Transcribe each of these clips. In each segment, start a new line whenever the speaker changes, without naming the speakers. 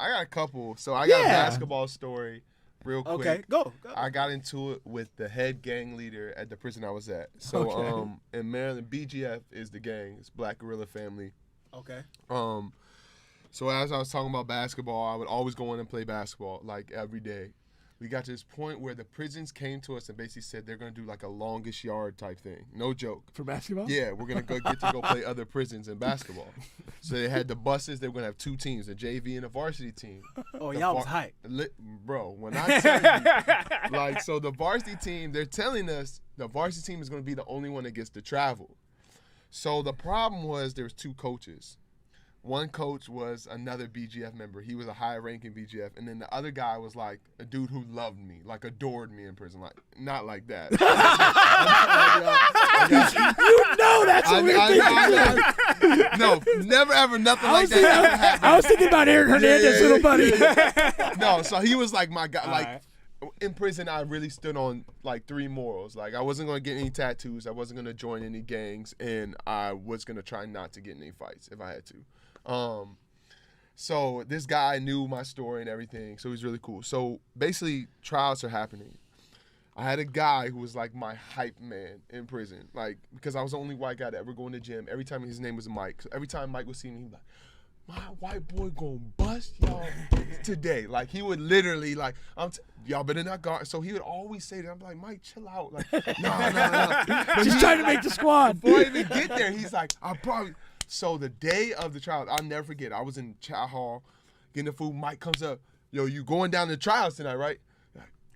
I got a couple. So I got a basketball story real quick.
Okay, go.
I got into it with the head gang leader at the prison I was at. So in Maryland, BGF is the gang. It's Black Guerrilla Family.
Okay.
So as I was talking about basketball, I would always go in and play basketball like every day. We got to this point where the prisons came to us and basically said they're going to do like a longest yard type thing. No joke.
For basketball?
Yeah, we're going to get to go play other prisons in basketball. So they had the buses. They were going to have two teams, a JV and a varsity team.
Oh, y'all was hype.
Bro, when I tell you, like, so the varsity team, they're telling us the varsity team is going to be the only one that gets to travel. So the problem was there was two coaches. One coach was another BGF member. He was a high-ranking BGF. And then the other guy was like a dude who loved me, like adored me in prison. Like, not like that.
You know that's what we're thinking.
No, never ever nothing like that ever happened.
I was thinking about Eric Hernandez, little buddy.
No, so he was like my guy. Like, in prison, I really stood on like three morals. Like, I wasn't going to get any tattoos. I wasn't going to join any gangs. And I was going to try not to get in any fights if I had to. So this guy knew my story and everything, so he's really cool. So basically, trials are happening. I had a guy who was like my hype man in prison, like, because I was the only white guy to ever go in the gym. Every time his name was Mike. So every time Mike would see me, he'd be like, my white boy gonna bust y'all today. Like, he would literally, like, y'all better not guard. So he would always say that. I'm like, Mike, chill out. Like, no.
Just trying to make the squad.
Before I even get there, he's like, I'll probably. So the day of the trial, I'll never forget. I was in chow hall getting the food. Mike comes up, yo, you going down to the trials tonight, right?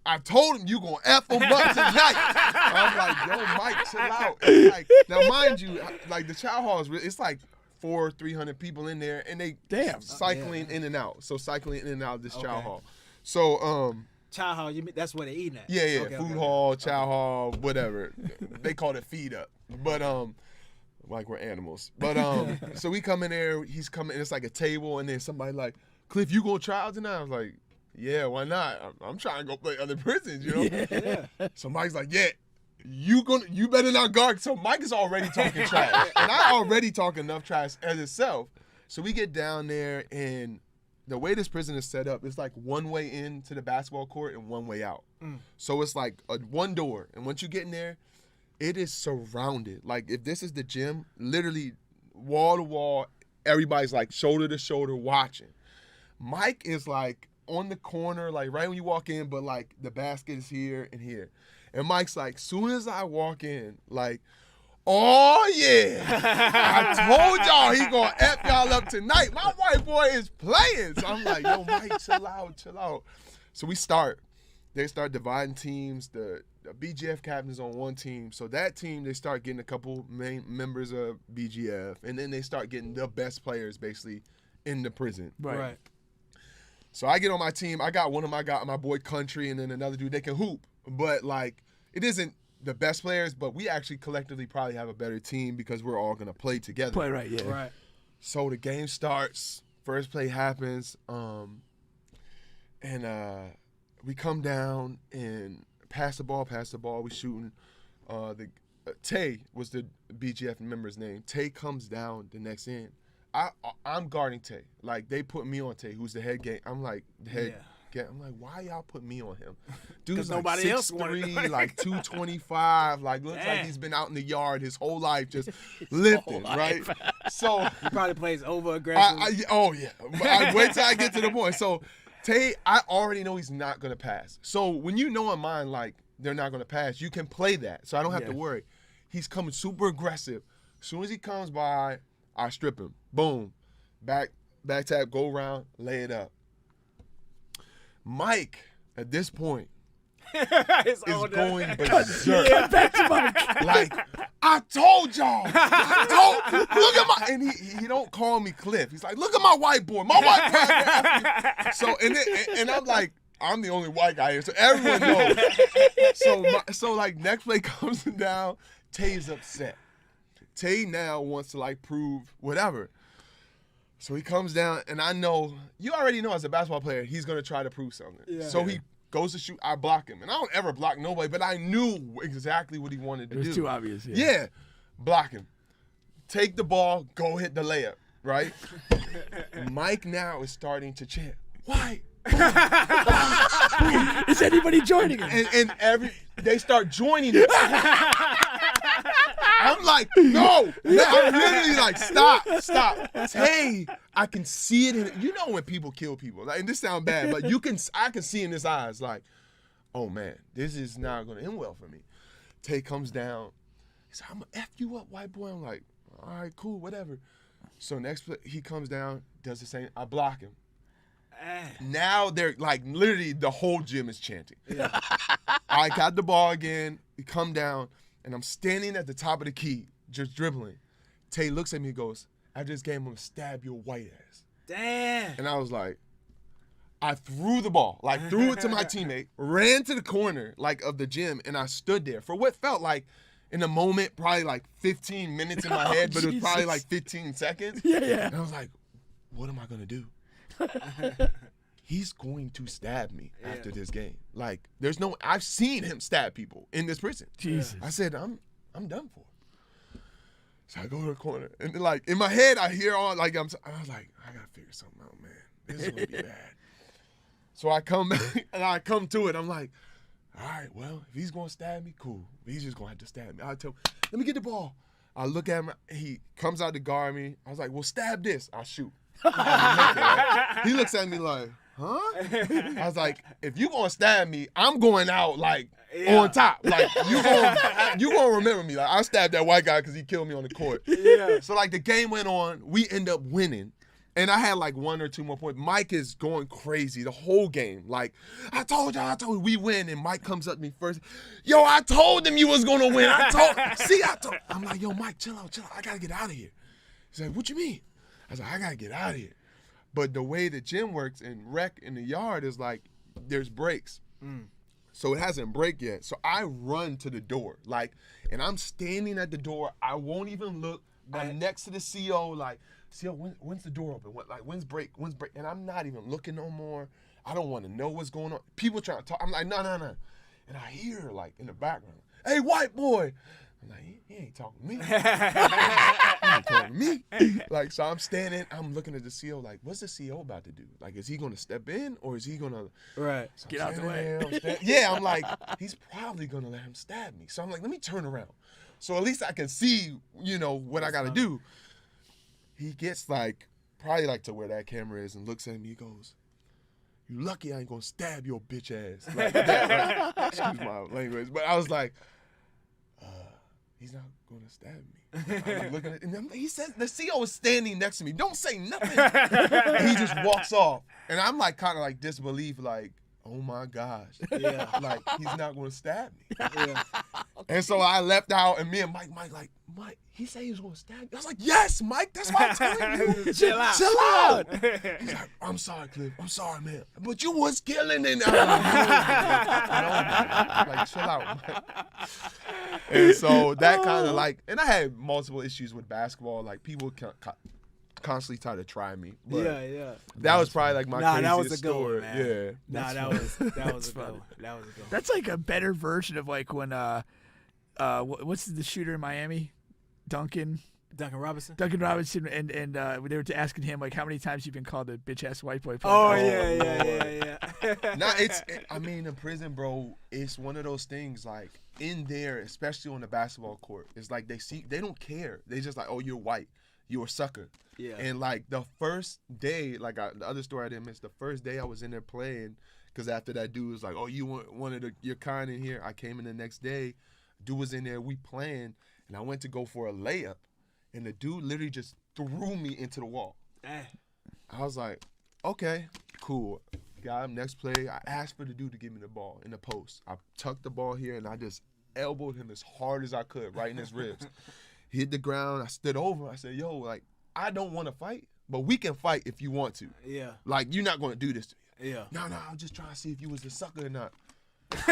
I told him you gonna F him up tonight. I'm like, yo, Mike, chill out. Like, now, mind you, like, the chow hall is really, it's like 300 people in there, and they cycling in and out. So cycling in and out of this chow hall. So
chow hall, you mean that's where they eating at?
Yeah, okay, food hall, chow hall, whatever. They called it feed up, but like we're animals. But so we come in there, he's coming, and it's like a table, and then somebody like, Cliff, you gonna try out tonight? I was like, yeah, why not? I'm trying to go play other prisons, you know? Yeah. So Mike's like, yeah, you better not guard. So Mike is already talking trash. And I already talk enough trash as itself. So we get down there, and the way this prison is set up, it's like one way into the basketball court and one way out. So it's like one door. And once you get in there, it is surrounded. Like, if this is the gym, literally wall to wall, everybody's like shoulder to shoulder watching. Mike is like on the corner, like right when you walk in, but like the basket is here and here. And Mike's like, soon as I walk in, like, oh yeah, I told y'all he gonna F y'all up tonight. My white boy is playing. So I'm like, yo, Mike, chill out. So we start. They start dividing teams. The BGF captain's on one team. So that team, they start getting a couple main members of BGF. And then they start getting the best players, basically, in the prison.
Right.
So I get on my team. I got one of my boy Country, and then another dude. They can hoop. But, like, it isn't the best players, but we actually collectively probably have a better team because we're all going to play together.
Play right, yeah.
Right.
So the game starts. First play happens. We come down and pass the ball. We shooting. Tay was the BGF member's name. Tay comes down the next end. I'm guarding Tay. Like, they put me on Tay, who's the head gang. I'm like, I'm like, why y'all put me on him? Dude's like
nobody else
6'3", like 225, like looks like he's been out in the yard his whole life just lifting, right? So
he probably plays over aggressive.
Wait till I get to the point. So Tay, I already know he's not gonna pass. So when you know in mind, like, they're not gonna pass, you can play that. So I don't have to worry. He's coming super aggressive. As soon as he comes by, I strip him. Boom. Back tap, go around, lay it up. Mike, at this point, is going berserk. Like, I told y'all. Look at my, and he don't call me Cliff. He's like, look at my white boy. My white boy. So, and I'm like, I'm the only white guy here, so everyone knows. So like, next play comes down, Tay's upset. Tay now wants to, like, prove whatever. So he comes down, and I know, you already know as a basketball player, he's going to try to prove something. Yeah. So he goes to shoot, I block him. And I don't ever block nobody, but I knew exactly what he wanted to do.
It was too obvious,
Yeah, block him. Take the ball, go hit the layup, right? Mike now is starting to chant, White.
Is anybody joining him?
And they start joining it. I'm like, no. I'm literally like, stop. Hey, I can see it you know when people kill people. Like, and this sounds bad, but I can see in his eyes like, oh man, this is not gonna end well for me. Tay comes down. He said, I'm gonna F you up, white boy. I'm like, all right, cool, whatever. So next he comes down, does the same. I block him. Now they're like literally the whole gym is chanting. Yeah. I got the ball again. We come down, and I'm standing at the top of the key, just dribbling. Tay looks at me and goes, I just gave him stab your white ass.
Damn.
And I was like, I threw the ball, like threw it to my teammate, ran to the corner like of the gym, and I stood there for what felt like in a moment, probably like 15 minutes in my head, but it was probably like 15 seconds.
Yeah.
And I was like, what am I gonna do? He's going to stab me after this game. Like, I've seen him stab people in this prison.
Jesus.
I said, I'm done for. So I go to the corner, and like in my head, I hear all like I was like, I gotta figure something out, man. This is gonna be bad. So I come back and I come to it. I'm like, all right, well, if he's gonna stab me, cool. He's just gonna have to stab me. I tell him, let me get the ball. I look at him. He comes out to guard me. I was like, well, stab this. I shoot. He looks at me like, huh? I was like, if you gonna stab me, I'm going out like on top. Like you gonna remember me. Like I stabbed that white guy because he killed me on the court.
Yeah.
So like the game went on, we end up winning. And I had like 1 or 2 more points. Mike is going crazy the whole game. Like, I told you, we win. And Mike comes up to me first. Yo, I told them you was going to win. I told. I'm like, yo, Mike, chill out. I got to get out of here. He's like, what you mean? I was like, I got to get out of here. But the way the gym works and rec in the yard is like, there's breaks. So it hasn't break yet. So I run to the door. Like, and I'm standing at the door. I won't even look. I'm next to the CO, like, CO, when's the door open? When's break? And I'm not even looking no more. I don't want to know what's going on. People trying to talk. I'm like, no. And I hear, like, in the background, hey, white boy. I'm like, he ain't talking to me. He ain't talking to me. Like, so I'm standing, I'm looking at the CO, like, what's the CO about to do? Like, is he going to step in or is he going to?
Right.
So
Get out the way.
Yeah, I'm like, he's probably going to let him stab me. So I'm like, let me turn around. So at least I can see, what I got to do. He gets like, probably like to where that camera is and looks at me, he goes, you lucky I ain't gonna stab your bitch ass. Like that, right? Excuse my language. But I was like, he's not gonna stab me. I'm like looking at, and he said, the CO is standing next to me. Don't say nothing. And he just walks off. And I'm like kind of like disbelief, like, oh my gosh.
Yeah.
Like, he's not gonna stab me.
Yeah.
And so I left out, and me and Mike, like, Mike, he said he was gonna stab me. I was like, yes, Mike, that's why I'm telling you.
Chill out.
Chill out. He's like, I'm sorry, Cliff. I'm sorry, man. But you was killing it. Like, chill out, Mike. And so that kind of like, and I had multiple issues with basketball. Like, people constantly try to try me. But
Yeah.
that was probably like my craziest
that was a good
story.
one, man.
Yeah.
That was a good one.
That's like a better version of like when what's the shooter in Miami? Duncan
Robinson,
and they were asking him like how many times you've been called a bitch ass white boy.
Oh yeah.
No, I mean, in prison, bro, it's one of those things like in there, especially on the basketball court, it's like they don't care. They just like, oh, you're white, you're a sucker.
Yeah.
And like the first day, like the other story I didn't miss, the first day I was in there playing, because after that dude was like, oh, you want one of your kind in here? I came in the next day, dude was in there, we playing, and I went to go for a layup, and the dude literally just threw me into the wall. I was like, okay, cool. Got him, next play. I asked for the dude to give me the ball in the post. I tucked the ball here, and I just elbowed him as hard as I could, right in his ribs. He hit the ground. I stood over. I said, yo, like, I don't want to fight, but we can fight if you want to.
Yeah.
Like, you're not going to do this to me.
Yeah.
No, I'm just trying to see if you was a sucker or not. I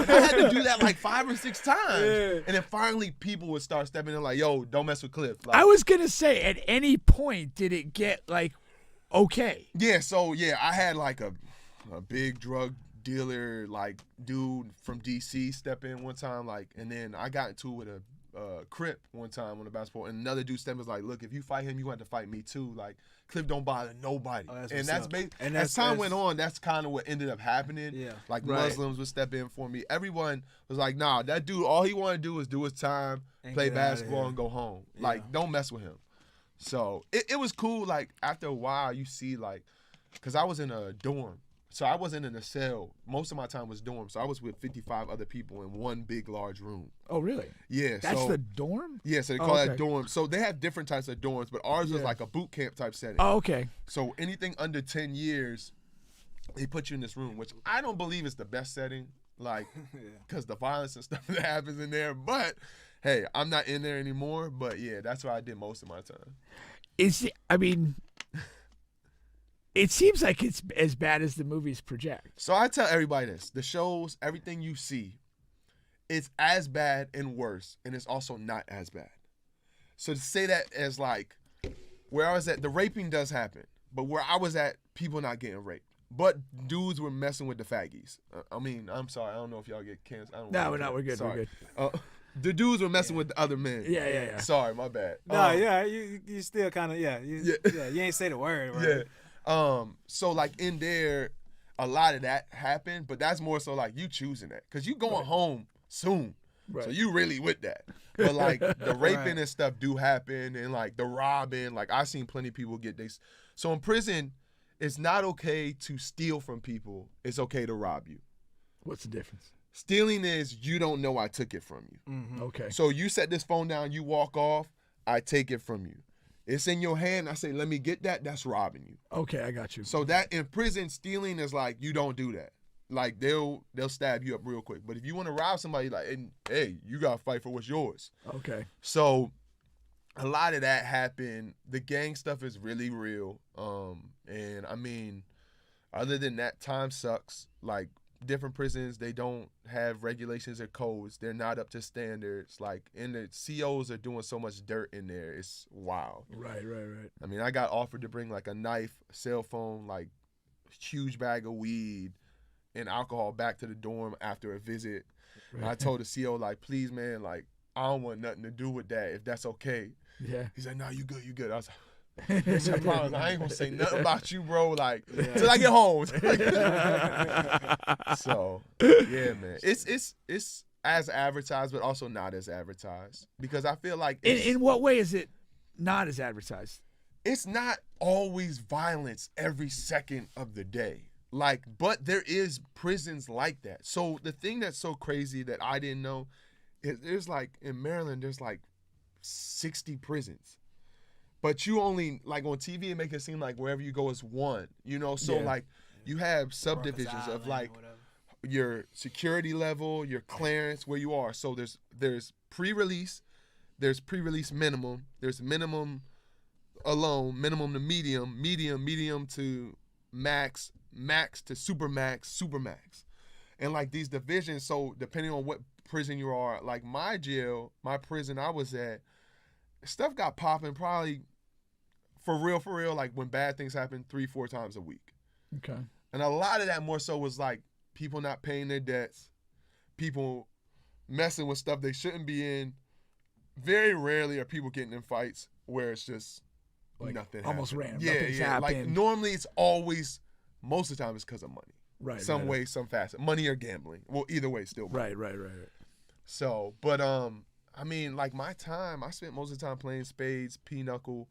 had to do that like 5 or 6 times. Yeah. And then finally people would start stepping in like, yo, don't mess with Cliff. Like,
I was going to say, at any point did it get like, okay?
Yeah, so yeah, I had like a big drug dealer like dude from DC step in one time, like, and then I got into it with Crip one time on the basketball, and another dude stepped was like, "Look, if you fight him, you have to fight me too. Like Cliff don't bother nobody."
Oh, that's
and
what's
that's
up.
basically,
And
as time went on, that's kind of what ended up happening.
Yeah.
Like
Right.
Muslims would step in for me. Everyone was like, "Nah, that dude, all he wanted to do is do his time,
And
play
get outta
basketball,
here.
and go home.
Yeah.
Like, don't mess with him." So it was cool. Like after a while, you see like, cause I was in a dorm. So I wasn't in a cell. Most of my time was dorm. So I was with 55 other people in one big, large room.
Oh, really?
Yeah.
That's
so,
the dorm?
Yeah, so they
Oh,
call
okay.
that dorm. So they have different types of dorms, but ours was
Yeah.
like a boot camp type setting.
Oh, okay.
So anything under 10 years, they put you in this room, which I don't believe is the best setting, like, because the violence and stuff that happens in there. But hey, I'm not in there anymore. But yeah, that's where I did most of my time.
It seems like it's as bad as the movies project.
So I tell everybody this: the shows, everything you see, it's as bad and worse, and it's also not as bad. So to say that as like where I was at, the raping does happen, but where I was at, people not getting raped, but dudes were messing with the faggies. I mean, I'm sorry, I don't know if y'all get canceled. I don't
No,
know.
we're not. We're good.
Sorry.
We're good.
The dudes were messing with the other men.
Yeah.
Sorry, my bad.
No, yeah, you still kind of
Yeah.
you ain't say the word. Right?
Yeah. So like in there, a lot of that happened, but that's more so like you choosing that because you going home soon,
Right.
so you really with that. But like the raping
Right.
and stuff do happen, and like the robbing. Like I seen plenty of people get this. So in prison, it's not okay to steal from people. It's okay to rob you.
What's the difference?
Stealing is you don't know I took it from you.
Mm-hmm.
Okay.
So you set this phone down, you walk off, I take it from you. It's in your hand. I say, let me get that. That's robbing you.
Okay, I got you.
So that in prison, stealing is like you don't do that. Like they'll stab you up real quick. But if you want to rob somebody, like, hey, you gotta fight for what's yours.
Okay.
So a lot of that happened. The gang stuff is really real. And I mean, other than that, time sucks. Like different prisons, they don't have regulations or codes. They're not up to standards. Like, and the COs are doing so much dirt in there. It's wild.
Right.
I mean, I got offered to bring like a knife, cell phone, like huge bag of weed and alcohol back to the dorm after a visit. And I told the CO, like, please, man, like, I don't want nothing to do with that if that's okay.
Yeah.
He's like, no, you good. I was like, I promise, I ain't gonna say nothing about you, bro. Like till I get home. So yeah, man, it's as advertised, but also not as advertised because I feel like
In what way is it not as advertised?
it's not always violence every second of the day. Like, but there is prisons like that. So the thing that's so crazy that I didn't know is there's like in Maryland, there's like 60 prisons. But you only, like on TV, it make it seem like wherever you go is one, you know? So
Yeah.
like you have subdivisions of like your security level, your clearance, where you are. So there's pre-release, there's pre-release minimum, there's minimum alone, minimum to medium to max to supermax. And like these divisions, so depending on what prison you are, like my prison I was at, stuff got popping probably for real, like when bad things happen 3-4 times a week.
Okay.
And a lot of that more so was like people not paying their debts, people messing with stuff they shouldn't be in. Very rarely are people getting in fights where it's just
Like,
nothing
almost
happened.
random. Nothing's
Like
happened.
normally it's always, most of the time it's because of money.
Right.
Some way, some facet. Money or gambling. Well, either way, still money.
Right.
So, but I mean, like my time, I spent most of the time playing spades, pinochle,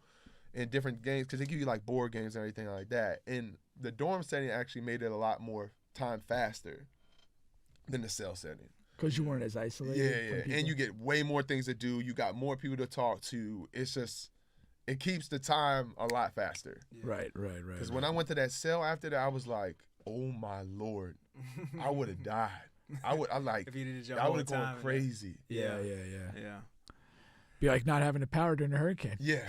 and different games because they give you like board games and everything like that. And the dorm setting actually made it a lot more time faster than the cell setting.
Because you weren't as isolated. from
Yeah.
people.
And you get way more things to do. You got more people to talk to. It's just, it keeps the time a lot faster.
Right.
Because when I went to that cell after that, I was like, oh my Lord, I would have died. I would
if you did your
I
whole
would have gone
time in
crazy.
Yeah.
there. Yeah.
Be like not having the power during a hurricane.
Yeah.